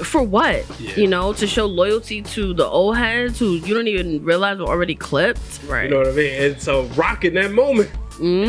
for what? To show loyalty to the old heads who you don't even realize were already clipped. Right. You know what I mean? And so Rock in that moment. And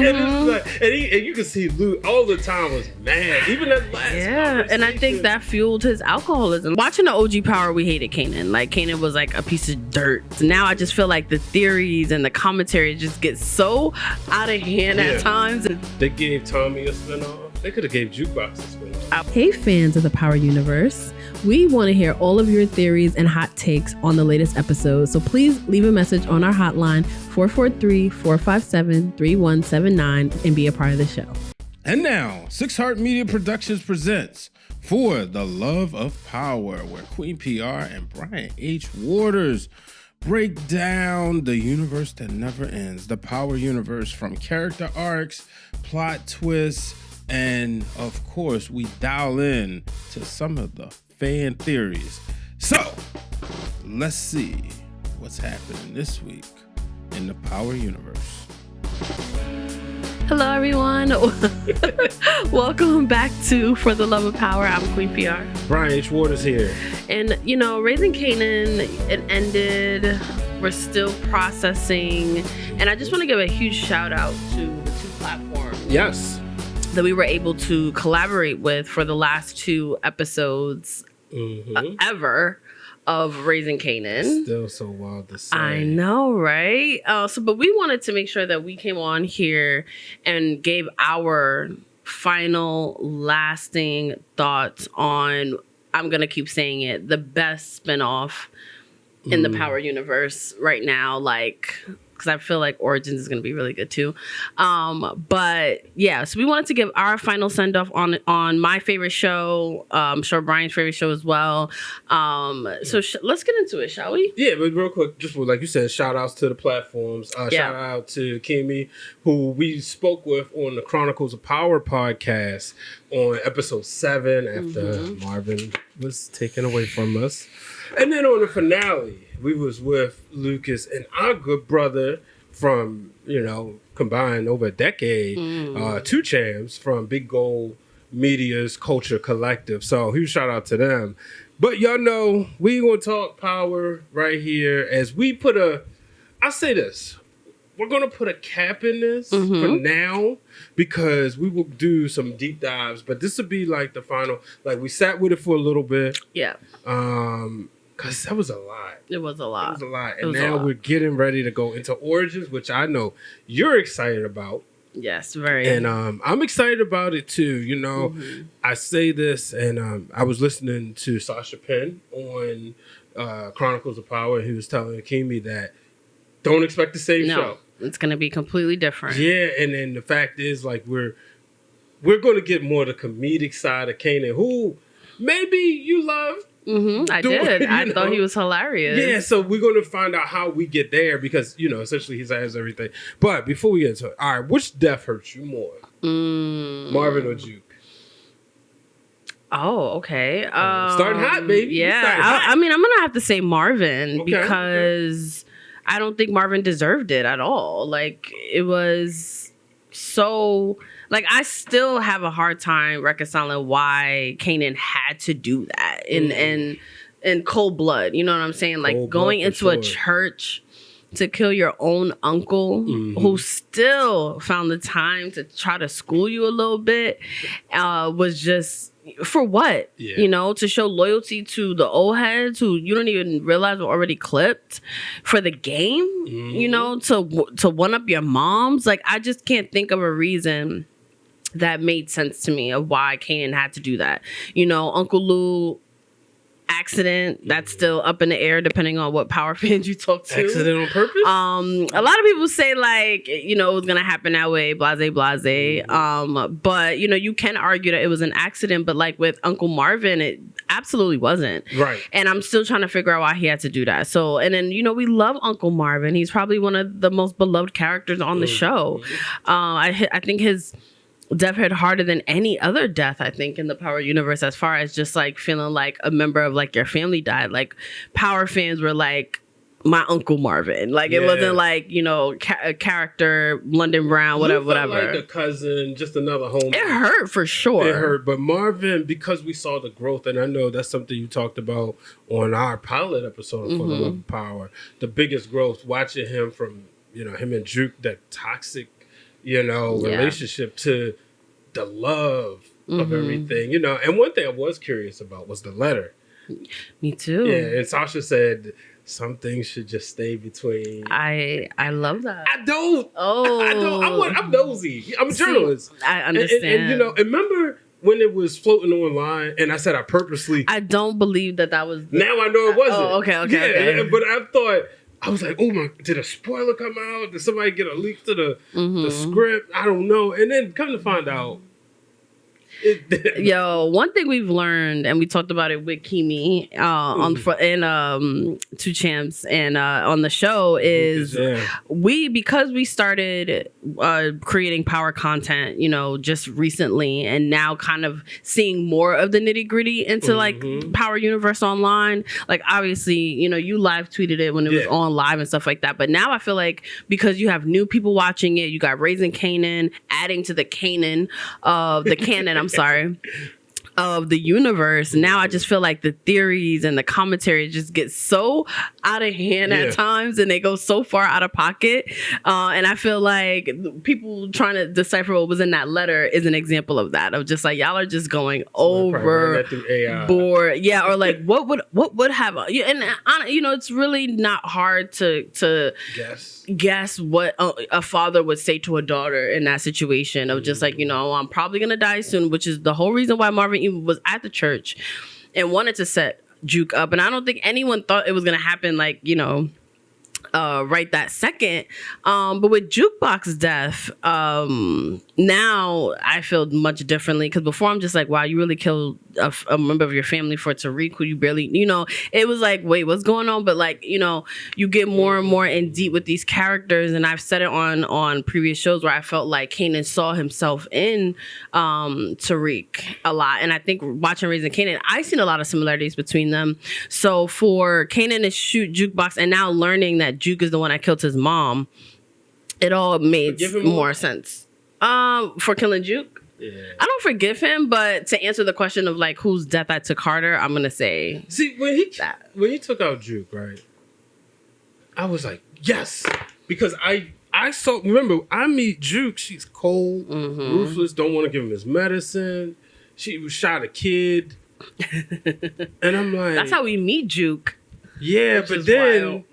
you can see Luke all the time was mad. Even that last conversation. And I think that fueled his alcoholism. Watching the OG Power, we hated Kanan. Like, Kanan was like a piece of dirt. So now I just feel like the theories and the commentary just get so out of hand at times. They gave Tommy a spinoff. They could have gave Jukebox a spinoff. Hey, fans of the Power Universe. We want to hear all of your theories and hot takes on the latest episode. So please leave a message on our hotline, 443-457-3179, and be a part of the show. And now, Six Heart Media Productions presents For the Love of Power, where Queen PR and Brian H. Waters break down the universe that never ends, the Power Universe, from character arcs, plot twists, and of course, we dial in to some of the fan theories. So, let's see what's happening this week in the Power Universe. Hello, everyone. Welcome back to For the Love of Power. I'm Queen PR. Brian H. Waters here. And, Raising Kanan, it ended. We're still processing. And I just want to give a huge shout out to the two platforms. Yes. That we were able to collaborate with for the last two episodes ever of Raising Kanan. Still so wild to say. I know, right? But we wanted to make sure that we came on here and gave our final, lasting thoughts on, I'm going to keep saying it, the best spinoff in the Power Universe right now. Because I feel like Origins is going to be really good too. But yeah, so we wanted to give our final send off on my favorite show. I'm sure Brian's favorite show as well. So let's get into it, shall we? Yeah, but real quick, just like you said, shout outs to the platforms. Shout out to Kimi, who we spoke with on the Chronicles of Power podcast on episode 7 after Marvin was taken away from us. And then on the finale, we was with Lucas and our good brother from, combined over a decade, 2 champs from Big Gold Media's Culture Collective. So huge shout out to them. But y'all know, we going to talk power right here as we I say this, we're going to put a cap in this for now because we will do some deep dives, but this will be like the final, like we sat with it for a little bit. Yeah. Because that was a lot. It was a lot. It was a lot. And now we're getting ready to go into Origins, which I know you're excited about. Yes, very. And I'm excited about it too. I say this, and I was listening to Sasha Penn on Chronicles of Power, and he was telling Kimi that don't expect the same show. It's going to be completely different. Yeah, and then the fact is, like, we're going to get more of the comedic side of Kanan, who maybe you loved. I did. I thought he was hilarious. Yeah, so we're going to find out how we get there because, essentially he has everything. But before we get into it, all right, which death hurts you more? Marvin or Juke? Oh, okay. Starting hot, baby. Yeah. I'm going to have to say Marvin because I don't think Marvin deserved it at all. Like, it was so... Like, I still have a hard time reconciling why Kanan had to do that in cold blood. You know what I'm saying? Like, going into a church to kill your own uncle who still found the time to try to school you a little bit was just... For what? Yeah. To show loyalty to the old heads who you don't even realize were already clipped for the game, to one up your moms. Like, I just can't think of a reason that made sense to me of why Kanan had to do that. Uncle Lou accident, that's still up in the air depending on what power fans you talk to. Accident on purpose? A lot of people say it was gonna happen that way, blase. But you can argue that it was an accident, but like with Uncle Marvin, it absolutely wasn't. Right. And I'm still trying to figure out why he had to do that. So, and then we love Uncle Marvin. He's probably one of the most beloved characters on the show. I think his death hit harder than any other death, I think, in the Power universe, as far as just like feeling like a member of like your family died. Like, Power fans were like my Uncle Marvin. Like, it wasn't like, you know, a character, London Brown, whatever. Like a cousin, just another homie. It hurt for sure. It hurt. But Marvin, because we saw the growth, and I know that's something you talked about on our pilot episode of For the Love of Power, the biggest growth, watching him from, you know, him and Juke, that toxic, you know, relationship to the love of everything, you know. And one thing I was curious about was the letter. Me too. Yeah, and Sasha said some things should just stay between. I love that. I don't. Oh, I don't. I'm nosy. I'm a journalist. I understand. And, you know, remember when it was floating online, and I said I purposely. I don't believe that was. Now I know it wasn't. Oh, okay. Yeah, but I thought. I was like, oh my, did a spoiler come out? Did somebody get a leak to the script? I don't know. And then come to find out. Yo, one thing we've learned, and we talked about it with Kimi in Two Champs and on the show, is because we started creating power content, you know, just recently, and now kind of seeing more of the nitty gritty into like Power Universe online. Like, obviously, you know, you live tweeted it when it was on live and stuff like that. But now I feel like because you have new people watching it, you got Raising Kanan adding to the canon of the canon. I'm sorry, of the universe. Now I just feel like the theories and the commentary just get so out of hand at times, and they go so far out of pocket. And I feel like people trying to decipher what was in that letter is an example of that. Of just like, y'all are just going overboard. Yeah, or like what would have, and you know, it's really not hard to guess what a father would say to a daughter in that situation of just like, you know, I'm probably gonna die soon, which is the whole reason why Marvin even was at the church and wanted to set Juke up. And I don't think anyone thought it was gonna happen, like, you know, right that second. But with Jukebox's death, now I feel much differently, because before I'm just like, wow, you really killed a member of your family for Tariq, who you barely, you know, it was like, wait, what's going on? But like, you know, you get more and more in deep with these characters, and I've said it on previous shows where I felt like Kanan saw himself in Tariq a lot, and I think watching Raising Kanan, I've seen a lot of similarities between them. So for Kanan to shoot Jukebox, and now learning that Juke is the one that killed his mom, it all made more sense. For killing Juke, I don't forgive him, but to answer the question of like whose death I took harder, I'm gonna say, see, when he took out Juke, right, I was like, yes, because I saw, remember, I meet Juke, she's cold, ruthless, don't want to give him his medicine, she shot a kid, and I'm like, that's how we meet Juke. Yeah, but then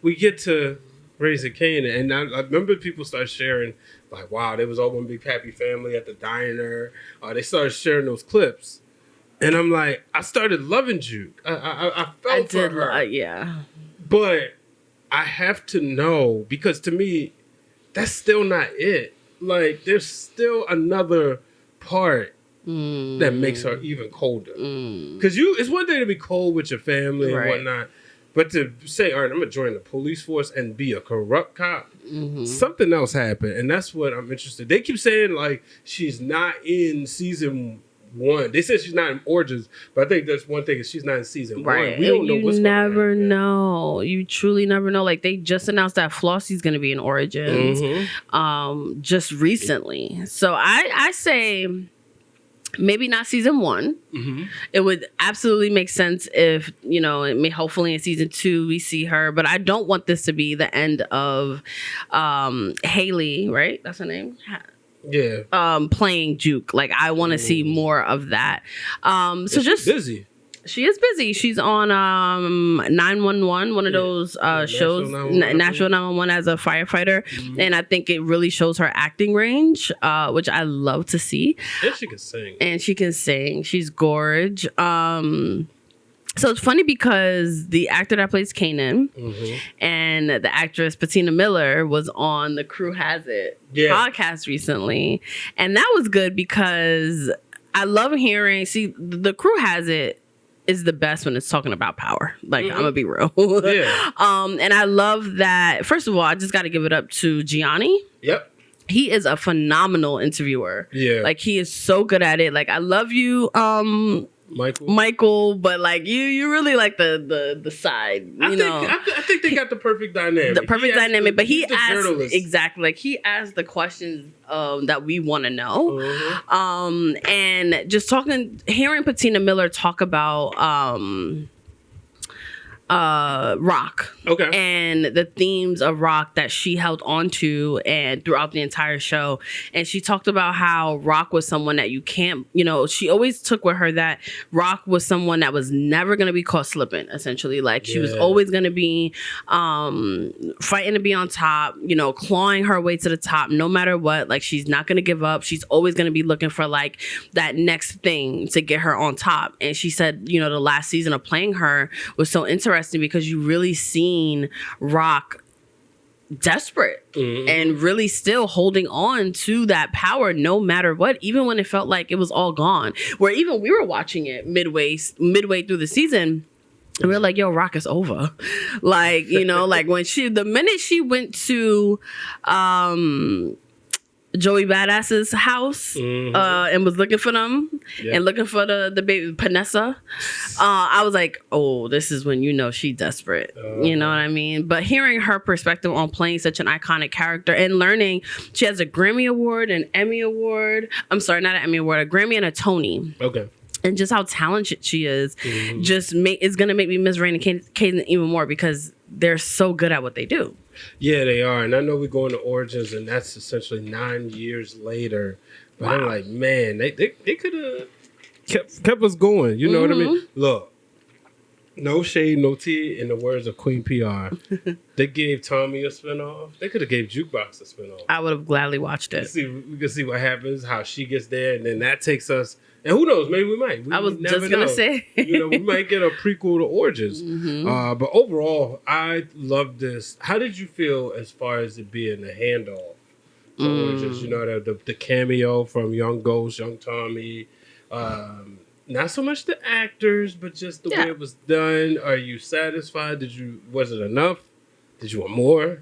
we get to Raising Kanan, and I remember people started sharing, like, wow, they was all one big happy family at the diner. They started sharing those clips, and I'm like, I started loving Juke. I felt for her. Yeah. But I have to know, because to me, that's still not it. Like, there's still another part that makes her even colder. Because it's one thing to be cold with your family and whatnot, but to say, all right, I'm going to join the police force and be a corrupt cop, something else happened. And that's what I'm interested. They keep saying, like, she's not in season 1. They said she's not in Origins, but I think that's one thing, is she's not in season 1. We don't know what's going on. You never know. You truly never know. Like, they just announced that Flossie's going to be in Origins just recently. So I say, maybe not season 1. It would absolutely make sense if, you know, hopefully in season 2 we see her. But I don't want this to be the end of Haley, right? That's her name? Yeah. Playing Juke. Like, I want to see more of that. So just busy. She is busy. She's on 911, one of those shows, National 911, as a firefighter. And I think it really shows her acting range, which I love to see. And she can sing. She's gorge. So it's funny because the actor that plays Kanan and the actress Patina Miller was on the Crew Has It podcast recently. And that was good because I love hearing, the Crew Has It is the best when it's talking about power. Like, I'm gonna be real. And I love that. First of all, I just got to give it up to Gianni. Yep. He is a phenomenal interviewer. Yeah. Like, he is so good at it. Like, I love you, Michael, but like you really like the side. I think they got the perfect dynamic. The perfect dynamic, but he asked exactly like he asked the questions that we want to know. And just hearing Patina Miller talk about Rock, and the themes of Rock that she held onto and throughout the entire show. And she talked about how Rock was someone that you can't, she always took with her that Rock was someone that was never going to be caught slipping, essentially. Like she was always going to be fighting to be on top, clawing her way to the top no matter what. Like she's not going to give up. She's always going to be looking for like that next thing to get her on top. And she said, the last season of playing her was so interesting because you really seen Rock desperate and really still holding on to that power no matter what, even when it felt like it was all gone. Where even we were watching it midway through the season, we were like, yo, Rock is over. Like, like when the minute she went to Joey Badass's house and was looking for them and looking for the baby Panessa, I was like, oh, this is when she desperate. You know what I mean? But hearing her perspective on playing such an iconic character and learning she has a Grammy Award, an Emmy Award. I'm sorry, not an Emmy Award, a Grammy and a Tony. Okay. And just how talented she is is going to make me miss Raising Kanan even more because they're so good at what they do. Yeah, they are. And I know we're going to Origins, and that's essentially 9 years later. But I'm like, man, they could have kept us going. You know what I mean? Look, no shade, no tea, in the words of Queen PR. They gave Tommy a spinoff. They could have gave Jukebox a spinoff. I would have gladly watched it. We can see what happens, how she gets there, and then that takes us. And who knows? Maybe we might. I was just going to say. We might get a prequel to Origins. But overall, I love this. How did you feel as far as it being the handoff to Origins? The cameo from Young Ghost, Young Tommy. Not so much the actors, but just the way it was done. Are you satisfied? Was it enough? Did you want more?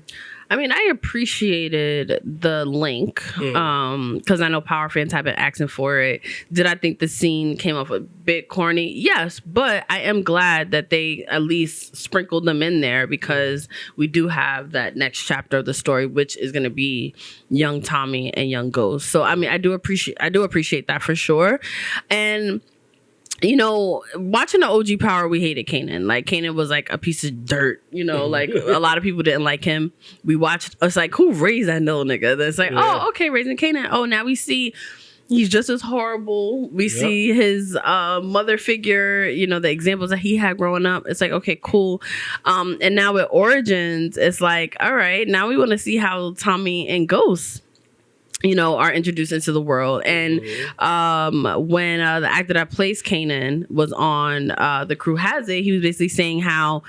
I mean, I appreciated the link because I know Power fans have been asking for it. Did I think the scene came off a bit corny? Yes, but I am glad that they at least sprinkled them in there because we do have that next chapter of the story, which is going to be Young Tommy and Young Ghost. So, I mean, I do appreciate that for sure. And watching the OG Power, we hated Kanan. Like, Kanan was like a piece of dirt, like a lot of people didn't like him. We watched, it's like, who raised that little nigga? It's like, oh, okay, Raising Kanan. Oh, now we see he's just as horrible. We see his mother figure, the examples that he had growing up. It's like, okay, cool. And now with Origins, it's like, all right, now we want to see how Tommy and Ghost are introduced into the world. And when the actor that plays Kanan was on The Crew Has It, he was basically saying how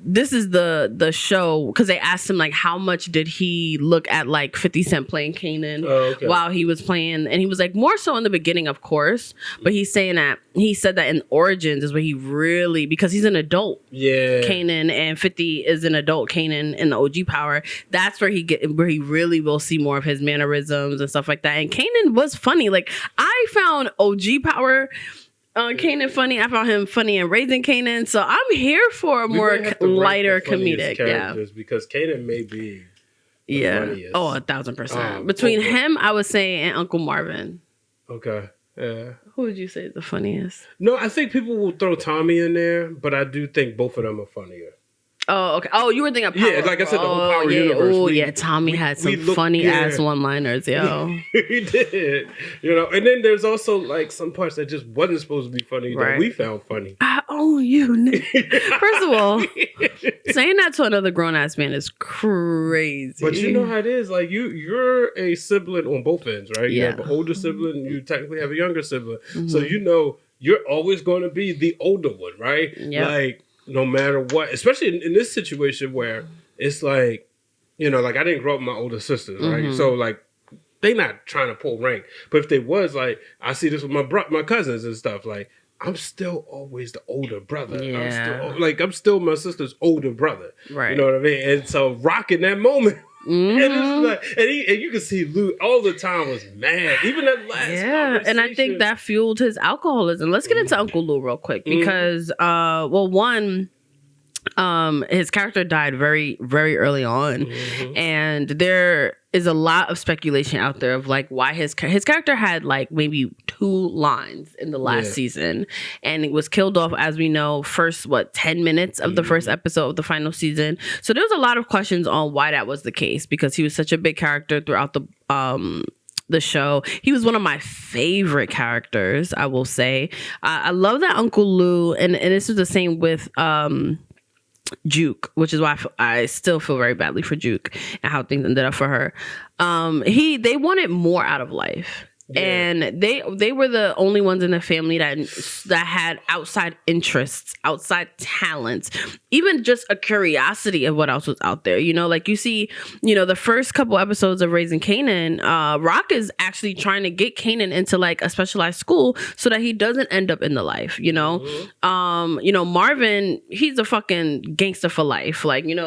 this is the show, because they asked him like how much did he look at like 50 Cent playing Kanan while he was playing, and he was like more so in the beginning, of course, but he said that in Origins is where he really, because he's an adult Kanan and 50 is an adult Kanan in the OG Power, that's where he really will see more of his mannerisms and stuff like that. And Kanan was funny. Like, I found OG Power Kanan funny. I found him funny in Raising Kanan. So I'm here for a more lighter comedic. Yeah. Because Kanan may be the funniest. Oh, 1,000%. Between him, I would say, and Uncle Marvin. Okay. Yeah. Who would you say is the funniest? No, I think people will throw Tommy in there, but I do think both of them are funnier. Oh, okay. Oh, you were thinking of Power. Yeah, like I said, the whole Power universe. Oh, yeah. Tommy had some funny ass one-liners, yo. He did. And then there's also like some parts that just wasn't supposed to be funny that we found funny. I own you. First of all, saying that to another grown-ass man is crazy. But you know how it is. Like, you're a sibling on both ends, right? Yeah. You have an older sibling, you technically have a younger sibling. So you're always going to be the older one, right? Yeah. Like, no matter what, especially in this situation where it's like, like I didn't grow up with my older sisters, right? So like, they not trying to pull rank. But if they was, like, I see this with my cousins and stuff, like, I'm still always the older brother. Yeah. I'm still my sister's older brother. Right. You know what I mean? And so Rock in that moment And you can see Luke all the time was mad. Even that last conversation. And I think that fueled his alcoholism. Let's get into Uncle Lou real quick because, his character died very, very early on, and there is a lot of speculation out there of like why his character had like maybe 2 lines in the last season, and it was killed off, as we know, first 10 minutes of the first episode of the final season. So there was a lot of questions on why that was the case, because he was such a big character throughout the show. He was one of my favorite characters, I will say. I love that Uncle Lou, and this is the same with Juke, which is why I still feel very badly for Juke and how things ended up for her. They wanted more out of life. Yeah. And they were the only ones in the family that had outside interests, outside talents, even just a curiosity of what else was out there. You know, like you see, the first couple episodes of Raising Kanan, Rock is actually trying to get Kanan into like a specialized school so that he doesn't end up in the life, Marvin, he's a fucking gangster for life. Like, he's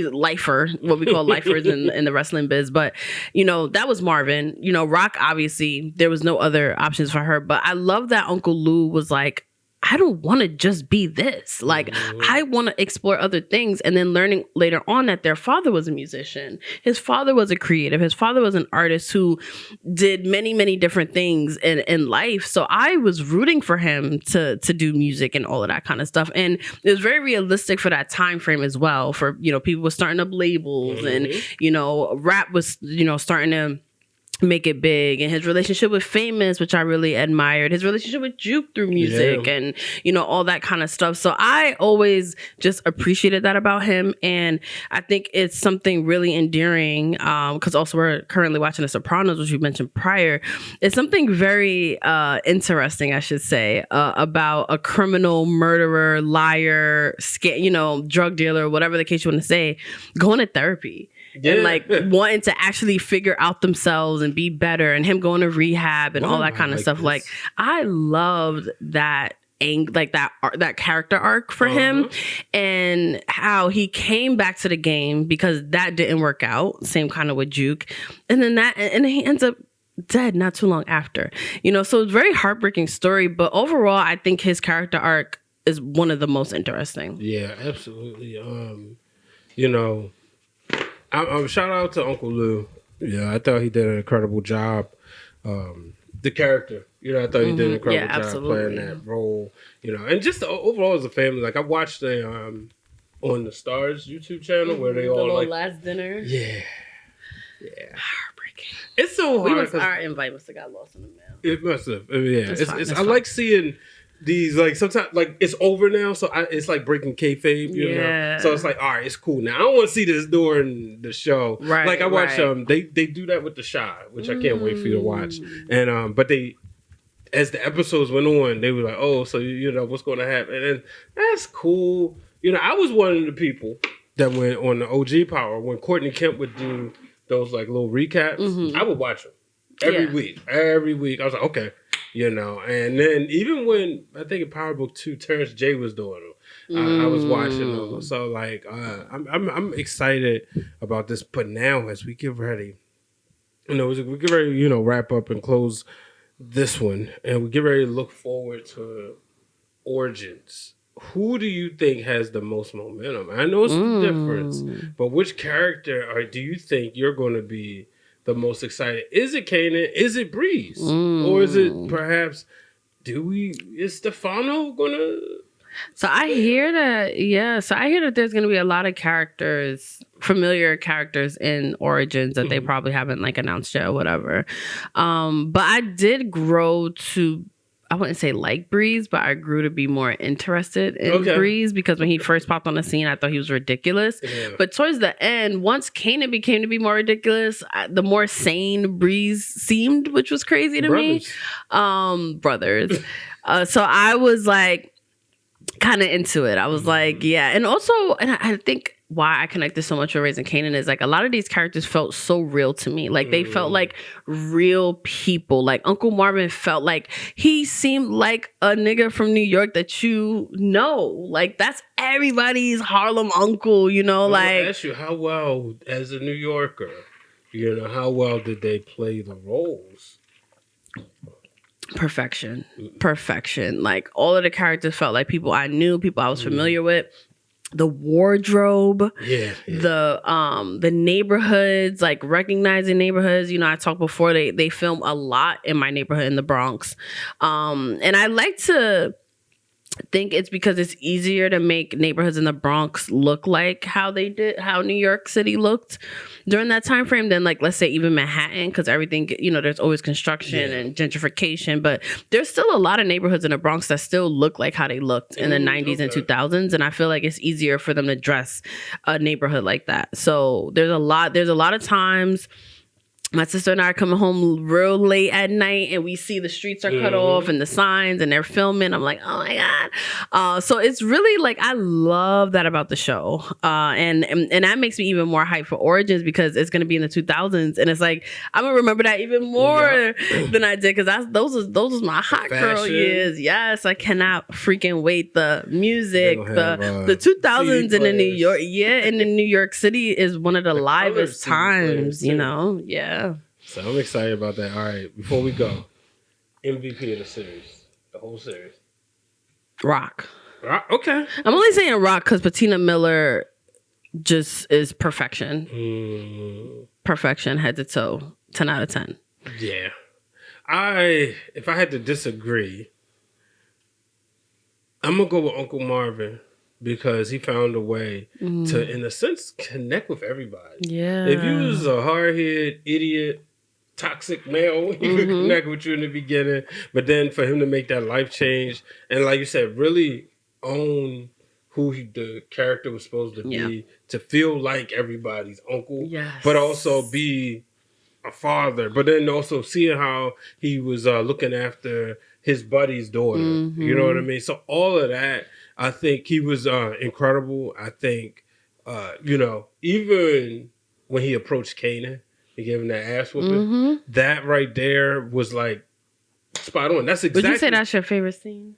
a lifer, what we call lifers in the wrestling biz. But, that was Marvin. Rock, obviously, there was no other options for her. But I love that Uncle Lou was like, I don't want to just be this. Like, I want to explore other things. And then learning later on that their father was a musician. His father was a creative. His father was an artist who did many, many different things in life. So I was rooting for him to do music and all of that kind of stuff. And it was very realistic for that time frame as well. For, people were starting up labels and, rap was, starting to make it big, and his relationship with Famous, which I really admired, his relationship with Juke through music and all that kind of stuff. So I always just appreciated that about him, and I think it's something really endearing, because also we're currently watching The Sopranos, which you mentioned prior. It's something very interesting, I should say, about a criminal, murderer, liar, drug dealer, whatever the case you want to say, going to therapy. And like wanting to actually figure out themselves and be better, and him going to rehab and all that kind of stuff. This. Like, I loved that that character arc for him, and how he came back to the game because that didn't work out. Same kind of with Juke, and then he ends up dead not too long after. So it's a very heartbreaking story. But overall, I think his character arc is one of the most interesting. Yeah, absolutely. Shout out to Uncle Lou. Yeah, I thought he did an incredible job. The character, I thought he did an incredible job playing that role. And just overall as a family, like I watched on the Stars YouTube channel where they all like last dinner. Yeah. Heartbreaking. It's so hard. Our invite must have got lost in the mail. It must have. Yeah, I like seeing these, like, sometimes, like, it's over now, so it's like breaking kayfabe, you know? So it's like, all right, it's cool now. I don't want to see this during the show. Right, like, I watch, they do that with The Shy, which I can't wait for you to watch. And, but as the episodes went on, they were like, oh, so, what's going to happen? And that's cool. I was one of the people that went on the OG Power, when Courtney Kemp would do those, like, little recaps, I would watch them every week. I was like, okay. And then even when I think in Power Book 2, Terrence J was doing them, I was watching those. So like, I'm excited about this. But now, as we get ready, we get ready, wrap up and close this one, and we get ready to look forward to Origins. Who do you think has the most momentum? I know it's the difference, but which character do you think you're going to be the most excited? Is it Kanan? Is it Breeze? Or is it perhaps, is Stefano gonna? So I hear that there's gonna be a lot of characters, familiar characters in Origins that they probably haven't like announced yet or whatever. But I did grow to, I wouldn't say like Breeze, but I grew to be more interested in Breeze, because when he first popped on the scene, I thought he was ridiculous. Yeah. But towards the end, once Kanan became to be more ridiculous, the more sane Breeze seemed, which was crazy to me. Brothers. So I was like kind of into it. I was like, yeah. And also, and I think why I connected so much with Raising Kanan is like a lot of these characters felt so real to me. Like they felt like real people. Like Uncle Marvin felt like he seemed like a nigga from New York that like that's everybody's Harlem uncle, you know, I ask you, how well, as a New Yorker, you know, how well did they play the roles? Perfection. Like, all of the characters felt like people I knew, people I was familiar with. The wardrobe, the neighborhoods, like recognizing neighborhoods. You know, I talked before, they film a lot in my neighborhood in the Bronx. And I like to think it's because it's easier to make neighborhoods in the Bronx look like how New York City looked during that time frame than, like, let's say even Manhattan, because everything, you know, there's always construction and gentrification, but there's still a lot of neighborhoods in the Bronx that still look like how they looked in the 90s and 2000s, and I feel like it's easier for them to dress a neighborhood like that. So there's a lot of times my sister and I are coming home real late at night and we see the streets are cut off and the signs and they're filming. I'm like, oh my God. So it's really like, I love that about the show. And that makes me even more hyped for Origins because it's going to be in the 2000s. And it's like, I'm going to remember that even more than I did because those was my hot girl years. Yes, I cannot freaking wait. The music, the 2000s in the New York, in the New York City is one of the livest times, you know? Yeah. So I'm excited about that. All right, before we go, MVP of the series, the whole series. Rock. Okay. I'm only saying Rock because Patina Miller just is perfection. Perfection, head to toe. 10 out of 10. Yeah. If I had to disagree, I'm going to go with Uncle Marvin. Because he found a way to, in a sense, connect with everybody. Yeah. If you was a hard-headed, idiot, toxic male, he would connect with you in the beginning. But then for him to make that life change, and like you said, really own who the character was supposed to be, to feel like everybody's uncle, but also be a father. But then also seeing how he was looking after his buddy's daughter. You know what I mean? So all of that, I think he was incredible. I think, you know, even when he approached Kanan, he gave him that ass whooping. That right there was like spot on. That's exactly. Would you say that's your favorite scene?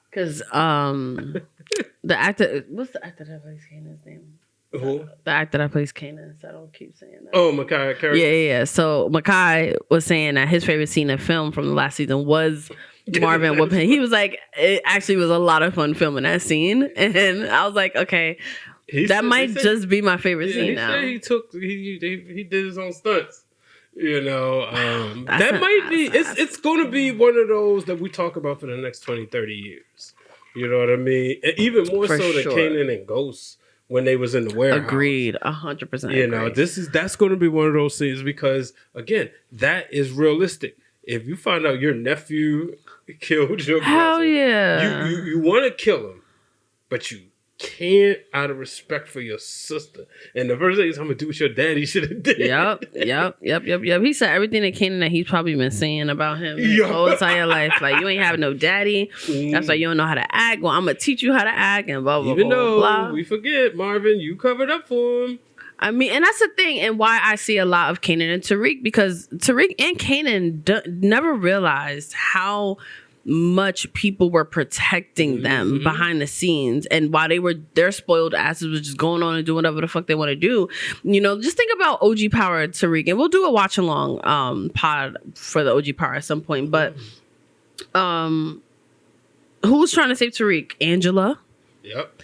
Because the actor, what's the actor that plays Kanan's name? Who? The actor that plays Kanan. So I don't keep saying that. Oh, Makai. Yeah. So Makai was saying that his favorite scene of film from the last season was Marvin whooping. He was like, it actually was a lot of fun filming that scene, and I was like, okay, that might just be my favorite scene now. He did his own stunts. You know, that might be. It's going to be one of those that we talk about for the next 20, 30 years. You know what I mean? And even more so than Kanan and Ghost when they was in the warehouse. Agreed, 100%. You know, that's going to be one of those scenes because again, that is realistic. If you find out your nephew killed your brother, you want to kill him, but you can't out of respect for your sister. And the first thing is, I'm gonna do what your daddy should have did. Yep. He said everything that Kanan that he's probably been saying about him his whole entire life. Like, you ain't have no daddy. That's why you don't know how to act. Well, I'm gonna teach you how to act and blah blah blah. Even though we forget, Marvin, you covered up for him. I mean, and that's the thing, and why I see a lot of Kanan and Tariq, because Tariq and Kanan never realized how much people were protecting them behind the scenes, and while their spoiled asses was just going on and doing whatever the fuck they want to do. You know, just think about OG Power Tariq, and we'll do a watch along pod for the OG Power at some point. But who's trying to save Tariq? Angela. Yep.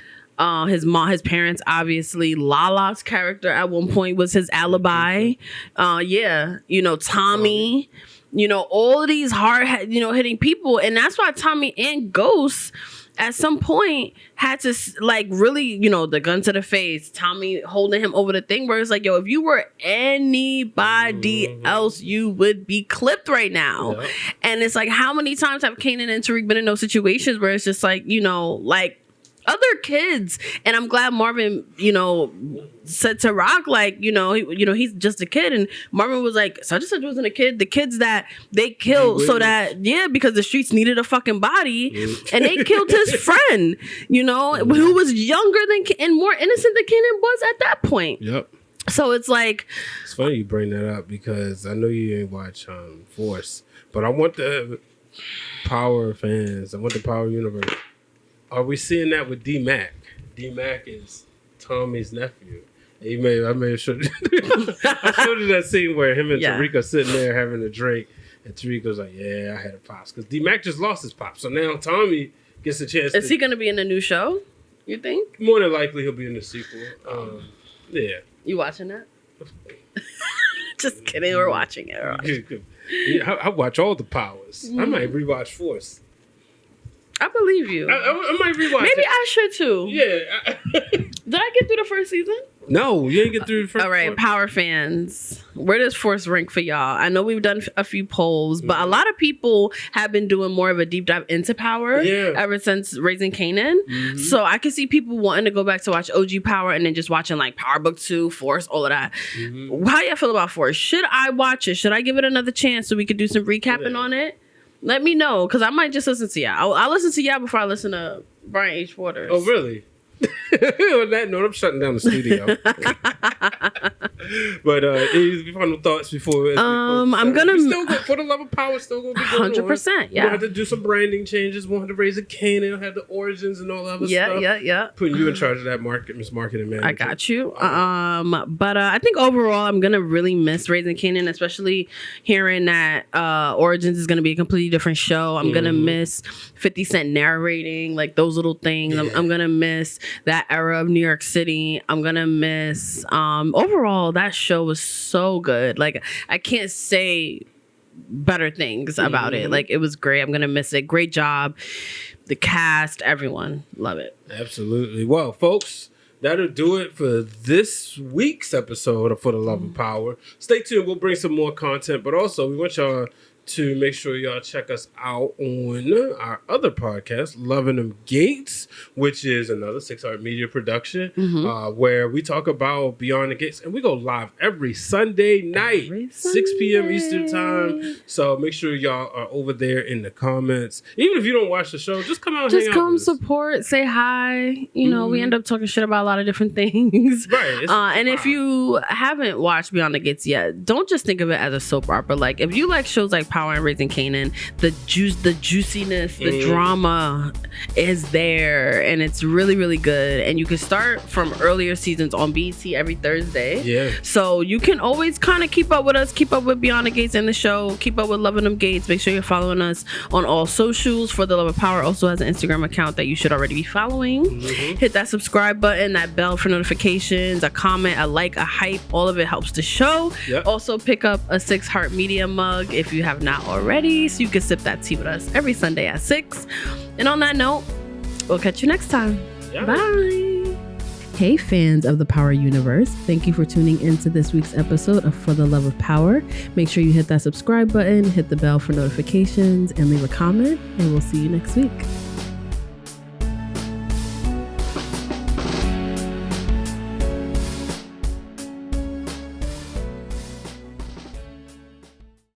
His parents, obviously. Lala's character at one point was his alibi. You know, Tommy. You know, all of these hard, hitting people. And that's why Tommy and Ghost at some point had to, like, really, the gun to the face, Tommy holding him over the thing where it's like, yo, if you were anybody else, you would be clipped right now. Yep. And it's like, how many times have Kanan and Tariq been in those situations where it's just like, like, other kids, and I'm glad Marvin, said to Rock, like, he's just a kid, and Marvin was like, such and such wasn't a kid. The kids that they killed, so that because the streets needed a fucking body, and they killed his friend, who was younger than and more innocent than Kanan was at that point. Yep. So it's like, it's funny you bring that up because I know you ain't watch Force, but I want the Power fans, I want the Power universe are we seeing that with D-Mac? D-Mac is Tommy's nephew. I may have showed I showed you that scene where him and Tariq are sitting there having a drink, and Tariq was like, "Yeah, I had a pops," because D-Mac just lost his pops, so now Tommy gets a chance. Is he going to be in the new show? You think? More than likely, he'll be in the sequel. Yeah. You watching that? Just kidding. We're watching it. Yeah, I watch all the Powers. I might rewatch Force. I believe you. I might rewatch. Maybe I should too. Yeah. Did I get through the first season? No, you didn't get through the first. All right, one. Power fans, where does Force rank for y'all? I know we've done a few polls, but a lot of people have been doing more of a deep dive into Power ever since Raising Kanan. So I can see people wanting to go back to watch OG Power and then just watching like Power Book 2, Force, all of that. How y'all feel about Force? Should I watch it? Should I give it another chance so we could do some recapping on it? Let me know, because I might just listen to y'all. I'll listen to y'all before I listen to Brian H. Waters. Oh, really? On that note, I'm shutting down the studio. But any final thoughts before? I'm gonna still go, For the Love of Power. Still gonna be going 100%. Yeah, we'll have to do some branding changes. We'll have to raise a Kanan, have the origins and all that other stuff. Yeah. Putting you in charge of that Miss Marketing Manager. I got you. But I think overall, I'm gonna really miss Raising Kanan, especially hearing that Origins is gonna be a completely different show. I'm gonna miss 50 Cent narrating, like those little things. I'm gonna miss that era of New York City. I'm gonna miss overall, that show was so good. Like, I can't say better things about it. Like, it was great. I'm gonna miss it. Great job, the cast, everyone. Love it. Absolutely. Well, folks, that'll do it for this week's episode of For the Love of Power. Stay tuned. We'll bring some more content, but also we want y'all to make sure y'all check us out on our other podcast, Loving Them Gates, which is another 6 Art Media production, where we talk about Beyond the Gates, and we go live every Sunday night, 6 p.m. Eastern time. So make sure y'all are over there in the comments. Even if you don't watch the show, just come out and hang out. Just come support, say hi. You know, we end up talking shit about a lot of different things. Right. And if you haven't watched Beyond the Gates yet, don't just think of it as a soap opera. Like, if you like shows like Power and Raising Kanan, the juiciness, the drama is there, and it's really, really good. And you can start from earlier seasons on BET every Thursday. Yeah. So you can always kind of keep up with us, keep up with Beyond the Gates and the show, keep up with Loving Them Gates. Make sure you're following us on all socials. For the Love of Power also has an Instagram account that you should already be following. Hit that subscribe button, that bell for notifications, a comment, a like, a hype. All of it helps the show. Also pick up a 6 Heart Media mug if you have not already, so you can sip that tea with us every Sunday at 6. And on that note, we'll catch you next time. Bye. Hey, fans of the Power Universe. Thank you for tuning into this week's episode of For the Love of Power. Make sure you hit that subscribe button, hit the bell for notifications, and leave a comment, and we'll see you next week.